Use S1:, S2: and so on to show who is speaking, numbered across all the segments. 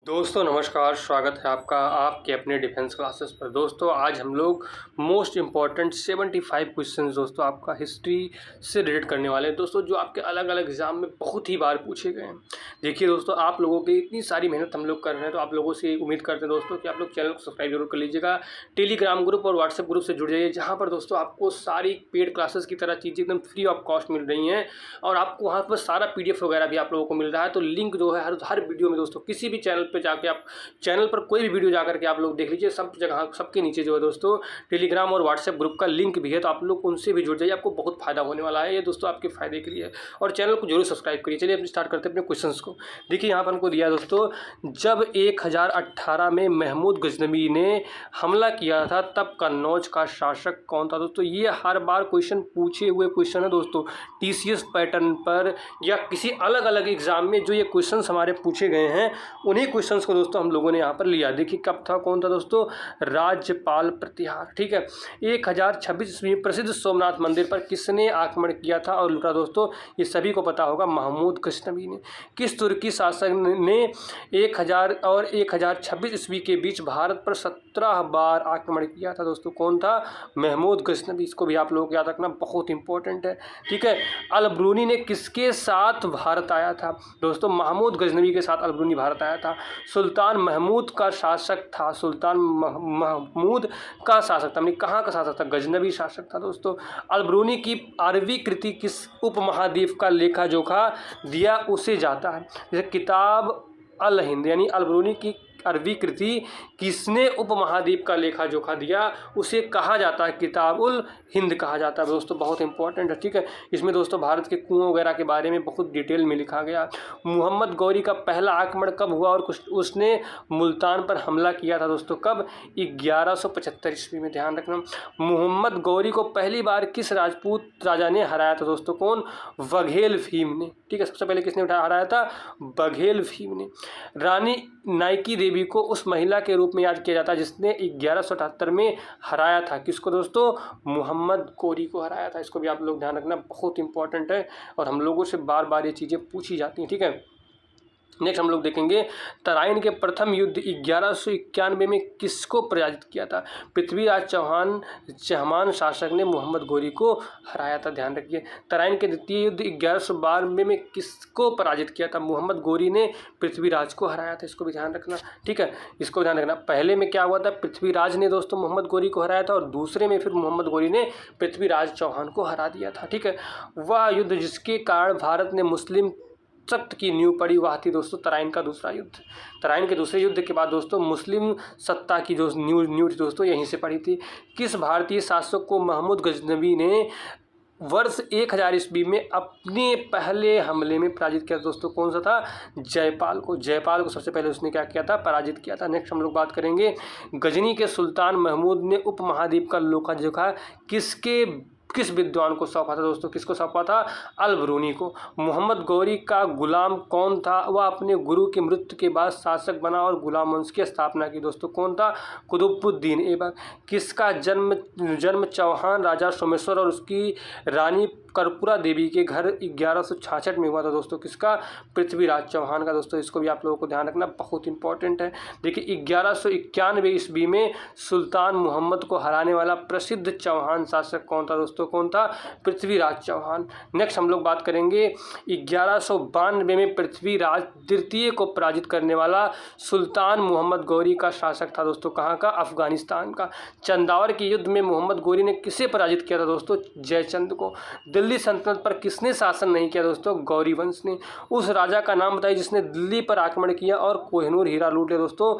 S1: दोस्तों नमस्कार, स्वागत है आपका आपके अपने डिफेंस क्लासेस पर। दोस्तों आज हम लोग मोस्ट इम्पॉर्टेंट 75 क्वेश्चंस दोस्तों आपका हिस्ट्री से रिलेट करने वाले हैं दोस्तों, जो आपके अलग अलग एग्जाम में बहुत ही बार पूछे गए हैं। देखिए दोस्तों, आप लोगों की इतनी सारी मेहनत हम लोग कर रहे हैं, तो आप लोगों से उम्मीद करते हैं दोस्तों कि आप लोग चैनल को सब्सक्राइब जरूर कर लीजिएगा। टेलीग्राम ग्रुप और व्हाट्सएप ग्रुप से जुड़ जाइए, जहाँ पर दोस्तों आपको सारी पेड क्लासेस की तरह चीज़ें एकदम फ्री ऑफ कॉस्ट मिल रही हैं और आपको वहाँ पर सारा PDF वगैरह भी आप लोगों को मिल रहा है। तो लिंक जो है हर वीडियो में दोस्तों, किसी भी चैनल पर जाके आप चैनल पर कोई भी वीडियो जाकर के आप लोग देख लीजिए, सब जगह सबके नीचे जो है दोस्तों टेलीग्राम और व्हाट्सएप ग्रुप का लिंक भी है, तो आप लोग उनसे भी जुड़ जाइए, आपको बहुत फायदा होने वाला है। ये दोस्तों आपके फायदे के लिए है और चैनल को जरूर सब्सक्राइब करिए। चलिए अब स्टार्ट करते हैं अपने क्वेश्चंस को। देखिए यहाँ पर हमको दिया दोस्तों, जब 1018 में महमूद गजनवी ने हमला किया था तब कन्नौज का शासक कौन था। दोस्तों ये हर बार क्वेश्चन पूछे हुए क्वेश्चन है दोस्तों, TCS पैटर्न पर या किसी अलग अलग एग्जाम में जो ये क्वेश्चन हमारे पूछे गए हैं, उन्हीं क्वेश्चंस को दोस्तों हम लोगों ने यहाँ पर लिया। देखिए कब था, कौन था दोस्तों, राज्यपाल प्रतिहार। ठीक है, 1026 ईस्वी में प्रसिद्ध सोमनाथ मंदिर पर किसने आक्रमण किया था और लूटा। दोस्तों ये सभी को पता होगा, महमूद गजनवी ने। किस तुर्की शासक ने 1000 और 1026 ईस्वी के बीच भारत पर 17 बार आक्रमण किया था। दोस्तों कौन था, महमूद गजनवी। इसको भी आप लोगों को याद रखना, बहुत इंपॉर्टेंट है। ठीक है, अल बरूनी ने किसके साथ भारत आया था। दोस्तों महमूद गजनवी के साथ अल बरूनी भारत आया था। सुल्तान महमूद का शासक था, सुल्तान महमूद का शासक था, कहाँ का शासक था, गजनवी शासक था। दोस्तों अल बरूनी की 8वीं कृति किस उपमहाद्वीप का लेखा जोखा दिया उसे जाता है। जैसे किताब अल हिंद, यानी अल बरूनी की 8वीं कृति किसने उपमहाद्वीप का लेखा जोखा दिया उसे कहा जाता है किताब उल हिंद कहा जाता है। दोस्तों बहुत इंपॉर्टेंट है। ठीक है, इसमें दोस्तों भारत के कुओं वगैरह के बारे में बहुत डिटेल में लिखा गया। मुहम्मद गौरी का पहला आक्रमण कब हुआ और उसने मुल्तान पर हमला किया था। दोस्तों कब, 1175 ईस्वी में। ध्यान रखना, मुहम्मद गौरी को पहली बार किस राजपूत राजा ने हराया था। दोस्तों कौन, बघेल भीम ने। ठीक है, सबसे पहले किसने हराया था, बघेल भीम ने। रानी नाइकी देवी को उस महिला के रूप में याद किया जाता है जिसने 1178 में हराया था किसको। दोस्तों मुहम्मद गौरी को हराया था। इसको भी आप लोग ध्यान रखना, बहुत इंपॉर्टेंट है और हम लोगों से बार बार ये चीज़ें पूछी जाती हैं। ठीक है, नेक्स्ट हम लोग देखेंगे, तराइन के प्रथम युद्ध 1191 में किसको पराजित किया था। पृथ्वीराज चौहान चहमान शासक ने मुहम्मद गौरी को हराया था। ध्यान रखिए, तराइन के द्वितीय युद्ध 1192 में किसको पराजित किया था, मुहम्मद गौरी ने पृथ्वीराज को हराया था। इसको भी ध्यान रखना। ठीक है, इसको ध्यान रखना, पहले में क्या हुआ था, पृथ्वीराज ने दोस्तों मोहम्मद गौरी को हराया था और दूसरे में फिर मोहम्मद गौरी ने पृथ्वीराज चौहान को हरा दिया था। ठीक है, वह युद्ध जिसके कारण भारत ने मुस्लिम सत्ता की नींव पड़ी, वह थी दोस्तों तराइन का दूसरा युद्ध। तराइन के दूसरे युद्ध के बाद दोस्तों मुस्लिम सत्ता की जो नींव थी दोस्तों यहीं से पड़ी थी। किस भारतीय शासक को महमूद गजनवी ने वर्ष 1000 ईस्वी में अपने पहले हमले में पराजित किया। दोस्तों कौन सा था, जयपाल को। जयपाल को सबसे पहले उसने क्या किया था, पराजित किया था। नेक्स्ट हम लोग बात करेंगे, गजनी के सुल्तान महमूद ने उपमहाद्वीप का लेखा जोखा किस विद्वान को सौंपा था। दोस्तों किसको सौंपा था, अल बरूनी को। मोहम्मद गौरी का गुलाम कौन था, वह अपने गुरु की मृत्यु के बाद शासक बना और गुलाम वंश की स्थापना की। दोस्तों कौन था, कुतुबुद्दीन ऐबक। किसका जन्म चौहान राजा सोमेश्वर और उसकी रानी कर्पूरा देवी के घर 1166 में हुआ था। दोस्तों किसका, पृथ्वीराज चौहान का। दोस्तों इसको भी आप लोगों को ध्यान रखना, बहुत इंपॉर्टेंट है। देखिए 1191 ईस्वी में सुल्तान मोहम्मद को हराने वाला प्रसिद्ध चौहान शासक कौन था। दोस्तों कौन था, पृथ्वीराज चौहान। नेक्स्ट हम लोग बात करेंगे, 1192 में पृथ्वीराज द्वितीय को पराजित करने वाला सुल्तान मोहम्मद गौरी का शासक था। दोस्तों कहाँ का, अफगानिस्तान का। चंदावर के युद्ध में मोहम्मद गौरी ने किसे पराजित किया था। दोस्तों जयचंद को। दिल्ली सल्तनत पर किसने शासन नहीं किया। दोस्तों गौरी वंश ने। उस राजा का नाम बताइए जिसने दिल्ली पर आक्रमण किया और कोहिनूर हीरा लूट लिया। दोस्तों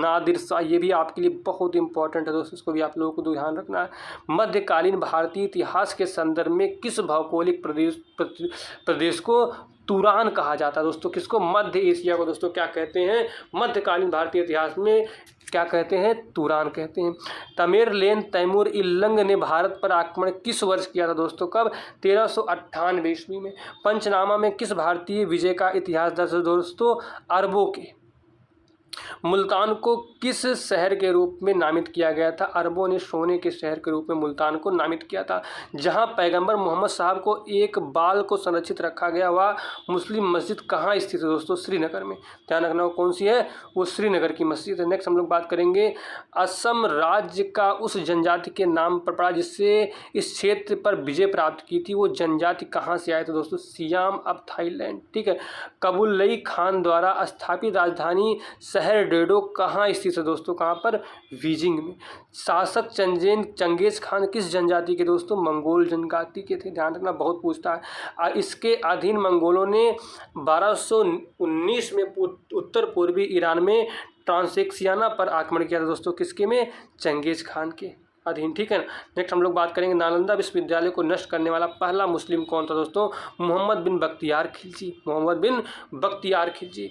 S1: नादिर शाह। ये भी आपके लिए बहुत इंपॉर्टेंट है दोस्तों, इसको भी आप लोगों को ध्यान रखना है। मध्यकालीन भारतीय इतिहास के संदर्भ में किस भौगोलिक प्रदेश को तुरान कहा जाता है। दोस्तों किसको, मध्य एशिया को दोस्तों क्या कहते हैं, मध्यकालीन भारतीय इतिहास में क्या कहते हैं, तुरान कहते हैं। तमेरलेन तैमूर इल्लंग ने भारत पर आक्रमण किस वर्ष किया था। दोस्तों कब, 1398 ईस्वी में। पंचनामा में किस भारतीय विजय का इतिहास दर्ज है। दोस्तों अरबों के। मुल्तान को किस शहर के रूप में नामित किया गया था? अरबों ने सोने के शहर के रूप में मुल्तान को नामित किया था। जहां पैगंबर मोहम्मद साहब को एक बाल को संरक्षित रखा गया, वह मुस्लिम मस्जिद कहाँ स्थित है दोस्तों? श्रीनगर में। ध्यान रखना कौन सी है, वो श्रीनगर की मस्जिद है। नेक्स्ट हम लोग बात करेंगे असम राज्य का उस जनजाति के नाम पर पड़ा जिससे इस क्षेत्र पर विजय प्राप्त की थी, वो जनजाति कहाँ से आए थे दोस्तों? सियाम अब थाईलैंड। ठीक है। कबुल्लई खान द्वारा स्थापित राजधानी शहर डेडो कहाँ स्थित है दोस्तों? कहाँ पर? बीजिंग में। शासक चंगेज खान किस जनजाति के दोस्तों? मंगोल जनजाति के थे। ध्यान रखना, बहुत पूछता है। इसके अधीन मंगोलों ने 1219 में उत्तर पूर्वी ईरान में ट्रांसेक्सियाना पर आक्रमण किया था दोस्तों। किसके में? चंगेज खान के अधीन। ठीक है ना। नेक्स्ट हम लोग बात करेंगे नालंदा विश्वविद्यालय को नष्ट करने वाला पहला मुस्लिम कौन था दोस्तों? मोहम्मद बिन बख्तियार खिलजी। मोहम्मद बिन बख्तियार खिलजी।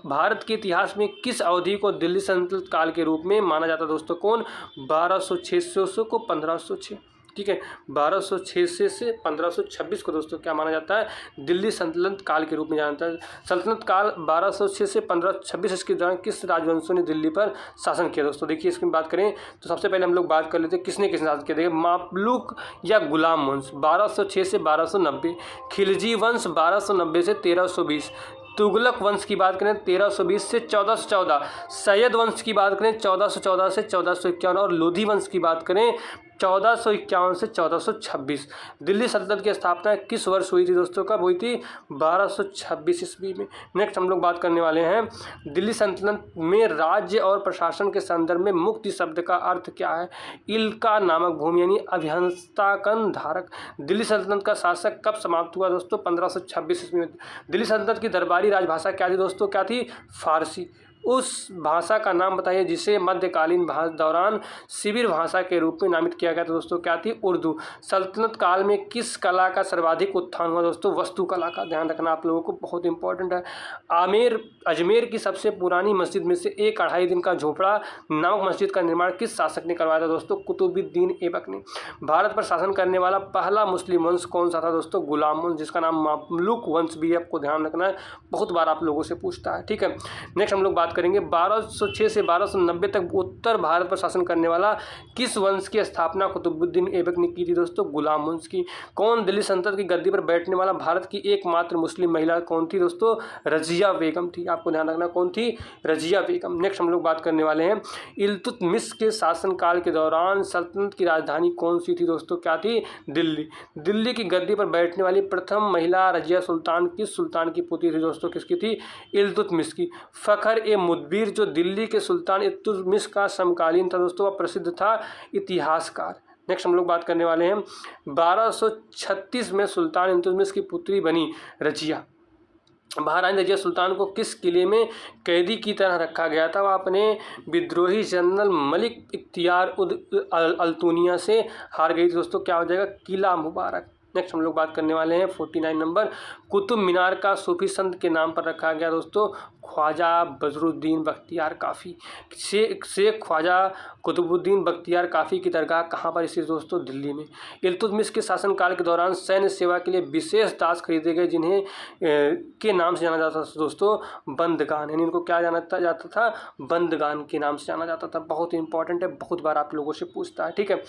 S1: भारत के इतिहास में किस अवधि को दिल्ली सल्तनत काल के रूप में माना जाता दोस्तों? कौन? 1206 को 1506। ठीक है। 1206 से 1526 को दोस्तों क्या माना जाता है? दिल्ली सल्तनत काल के रूप में जाना जाता है। सल्तनत काल 1206 से 1526 के दौरान किस राजवंशों ने दिल्ली पर शासन किया दोस्तों? देखिए इसकी बात करें तो सबसे पहले हम लोग बात कर लेते हैं किसने शासन किया। देखिए मामलुक या गुलाम वंश 1206 से 1290, खिलजी वंश 1290 से 1320, तुगलक वंश की बात करें 1320 से 1414, सैयद वंश की बात करें 1414 से 1451 और लोधी वंश की बात करें 1451 से 1426। दिल्ली सल्तनत की स्थापना किस वर्ष हुई थी दोस्तों? कब हुई थी? 1226 ईस्वी में। नेक्स्ट हम लोग बात करने वाले हैं दिल्ली सल्तनत में राज्य और प्रशासन के संदर्भ में मुक्ति शब्द का अर्थ क्या है? इल्का नामक भूमि यानी अभिहस्ताकन धारक। दिल्ली सल्तनत का शासक कब समाप्त हुआ दोस्तों? 1526 ईस्वी में। दिल्ली सल्तनत की दरबारी राजभाषा क्या थी दोस्तों? क्या थी? फारसी। उस भाषा का नाम बताइए जिसे मध्यकालीन दौरान शिविर भाषा के रूप में नामित किया गया था दोस्तों? क्या थी? उर्दू। सल्तनत काल में किस कला का सर्वाधिक उत्थान हुआ दोस्तों? वस्तु कला का। ध्यान रखना आप लोगों को, बहुत इंपॉर्टेंट है। अजमेर की सबसे पुरानी मस्जिद में से एक 2.5 दिन का झोपड़ा नामक मस्जिद का निर्माण किस शासक ने करवाया था दोस्तों? कुतुबुद्दीन ऐबक ने। भारत पर शासन करने वाला पहला मुस्लिम वंश कौन सा था दोस्तों? गुलाम वंश, जिसका नाम मामलुक वंश भी है। आपको ध्यान रखना है, बहुत बार आप लोगों से पूछता है। ठीक है। नेक्स्ट हम लोग बात करेंगे 1206 से 1290 तक उत्तर भारत पर शासन करने वाला किस वंश की स्थापना कुतुबुद्दीन ऐबक ने की थी दोस्तों? गुलाम वंश की। कौन दिल्ली सल्तनत की गद्दी पर बैठने वाला भारत की एकमात्र मुस्लिम महिला कौन थी दोस्तों? रजिया बेगम थी। आपको ध्यान रखना कौन थी? रजिया बेगम। नेक्स्ट हम लोग बात करने वाले हैं इल्तुतमिश के शासनकाल के दौरान सल्तनत की राजधानी कौन सी थी दोस्तों? क्या थी? दिल्ली। दिल्ली की गद्दी पर बैठने वाली प्रथम महिला रजिया सुल्तान किस सुल्तान की पुत्री थी दोस्तों? किसकी थी? इल्तुतमिश की। फखर ए मुदबिर जो दिल्ली के सुल्तान इल्तुतमिश का समकालीन था दोस्तों, वह प्रसिद्ध था इतिहासकार। नेक्स्ट हम लोग बात करने वाले हैं 1236 में सुल्तान इल्तुतमिश की पुत्री बनी रजिया। महारानी रजिया सुल्तान को किस किले में कैदी की तरह रखा गया था? वह अपने विद्रोही जनरल मलिक इख्तियार उद अल्तुनिया से हार गई थी दोस्तों। क्या हो जाएगा? किला मुबारक। नेक्स्ट हम लोग बात करने वाले हैं 49 नंबर, कुतुब मीनार का सूफी संत के नाम पर रखा गया दोस्तों? ख्वाजा बदरुद्दीन बख्तियार काफ़ी। शेख ख्वाजा कुतुबुद्दीन बख्तियार काफ़ी की दरगाह कहाँ पर स्थित दोस्तों? दिल्ली में। इल्तुतमिश के शासनकाल के दौरान सैन्य सेवा के लिए विशेष दास खरीदे गए जिन्हें के नाम से जाना जाता था दोस्तों? बंदगान। यानी इनको क्या जाना जाता था? बंदगान के नाम से जाना जाता था। बहुत इंपॉर्टेंट है, बहुत बार आप लोगों से पूछता है। ठीक है।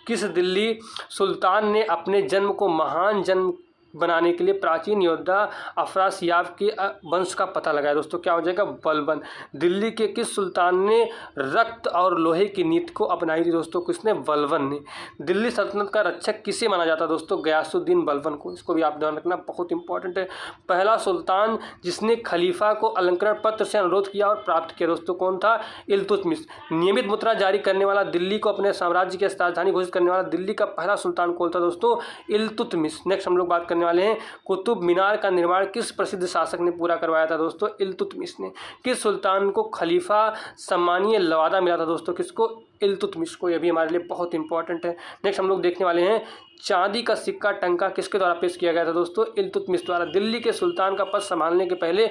S1: किस दिल्ली सुल्तान ने अपने जन्म को महान जन्म बनाने के लिए प्राचीन योद्धा अफरासियाब के वंश का पता लगाया दोस्तों? क्या हो जाएगा? बलबन। दिल्ली के किस सुल्तान ने रक्त और लोहे की नीति को अपनाई थी दोस्तों? किसने? बलबन ने। दिल्ली सल्तनत का रक्षक किसे माना जाता दोस्तों? गयासुद्दीन बलबन को। इसको भी आप ध्यान रखना, बहुत इंपॉर्टेंट है। पहला सुल्तान जिसने खलीफा को अलंकरण पत्र से अनुरोध किया और प्राप्त किया दोस्तों, कौन था? इल्तुतमिश। नियमित मुद्रा जारी करने वाला, दिल्ली को अपने साम्राज्य की राजधानी घोषित करने वाला दिल्ली का पहला सुल्तान कौन था दोस्तों? इल्तुतमिश। नेक्स्ट हम लोग बात करने वाले हैं कुतुब मीनार का निर्माण किस प्रसिद्ध शासक ने पूरा करवाया था दोस्तों? इल्तुतमिश ने। किस सुल्तान को खलीफा सम्मानीय लवादा मिला था दोस्तों? किसको? इल्तुतमिश को। यह भी हमारे लिए बहुत इंपॉर्टेंट है। नेक्स्ट हम लोग देखने वाले हैं चांदी का सिक्का टंका किसके द्वारा पेश किया गया था दोस्तों? इल्तुतमिश द्वारा। दिल्ली के सुल्तान का पद संभालने के पहले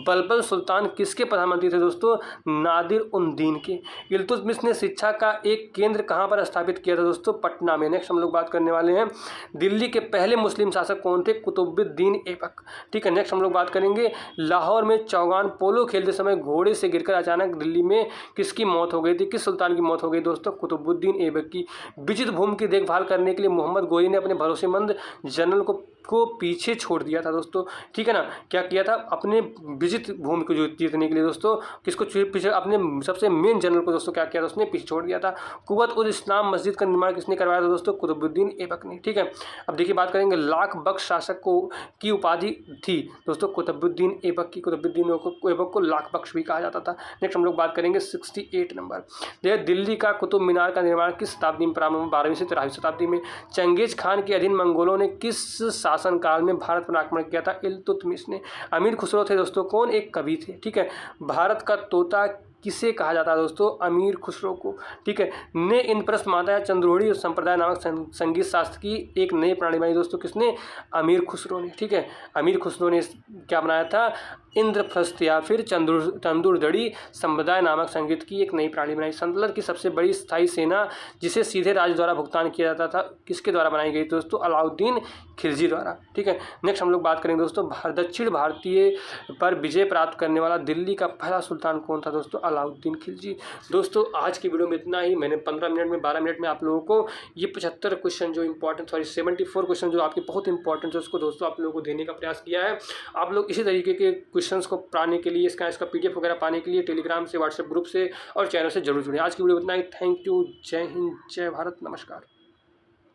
S1: बलबल सुल्तान किसके प्रधानमंत्री थे दोस्तों? नादिर उन दीन के। इल्तुतमिश ने शिक्षा का एक केंद्र कहाँ पर स्थापित किया था दोस्तों? पटना में। नेक्स्ट हम लोग बात करने वाले हैं दिल्ली के पहले मुस्लिम शासक कौन थे? कुतुबुद्दीन ऐबक। ठीक है। नेक्स्ट हम लोग बात करेंगे लाहौर में चौगान पोलो खेलते समय घोड़े से गिरकर अचानक दिल्ली में किसकी मौत हो गई थी? किस सुल्तान की मौत हो गई दोस्तों? कुतुबुद्दीन ऐबक की। विजित भूमि की देखभाल करने के लिए मोहम्मद गोरी ने अपने भरोसेमंद जनरल को पीछे छोड़ दिया था दोस्तों। ठीक है ना। क्या किया था? अपने विजित भूमि को जीतने के लिए दोस्तों किसको पीछे, अपने सबसे मेन जनरल को दोस्तों क्या किया था? उसने पीछे छोड़ दिया था। कुव्वत उल इस्लाम मस्जिद का निर्माण किसने करवाया था दोस्तों? कुतुबुद्दीन ऐबक ने। ठीक है। अब देखिए बात करेंगे लाख बख्श शासक को की उपाधि थी दोस्तों कुतुबुद्दीन ऐबक की। कुतुबुद्दीन ऐबक को लाख बख्श भी कहा जाता था। नेक्स्ट हम लोग बात करेंगे 68 नंबर। दिल्ली का कुतुब मीनार का निर्माण किस शताब्दी में प्रारंभ? 12वीं से 13वीं शताब्दी में। चंगेज खान के अधीन मंगोलों ने किस शासनकाल में भारत पर आक्रमण किया था? इल्तुतमिश ने। अमीर खुसरो थे दोस्तों कौन? एक कवि थे। ठीक है। भारत का तोता किसे कहा जाता है दोस्तों? अमीर खुसरो को। ठीक है। ने इंद्रप्रस्थ माता या चंद्रोड़ी संप्रदाय नामक संगीत शास्त्र की एक नई प्रणाली बनाई दोस्तों किसने? अमीर खुसरो ने। ठीक है। अमीर खुसरो ने क्या बनाया था? इंद्रप्रस्थ या फिर चंदुरदड़ी संप्रदाय नामक संगीत की एक नई प्रणाली बनाई। सल्तनत की सबसे बड़ी स्थायी सेना जिसे सीधे राज्य द्वारा भुगतान किया जाता था किसके द्वारा बनाई गई दोस्तों? अलाउद्दीन खिलजी द्वारा। ठीक है। नेक्स्ट हम लोग बात करेंगे दोस्तों दक्षिण भारतीय पर विजय प्राप्त करने वाला दिल्ली का पहला सुल्तान कौन था दोस्तों? अलाउद्दीन खिलजी। दोस्तों आज की वीडियो में इतना ही। मैंने 15 मिनट में 12 मिनट में आप लोगों को ये 75 क्वेश्चन जो इंपॉर्टेंट, सॉरी 74 क्वेश्चन जो आपके बहुत इंपॉर्टेंट है उसको दोस्तों आप लोगों को देने का प्रयास किया है। आप लोग इसी तरीके के क्वेश्चंस को पाने के लिए इसका PDF वगैरह पाने के लिए टेलीग्राम से, व्हाट्सएप ग्रुप से और चैनल से जरूर जुड़ें। आज की वीडियो में इतना ही। Thank you. जय हिंद, जय भारत, नमस्कार।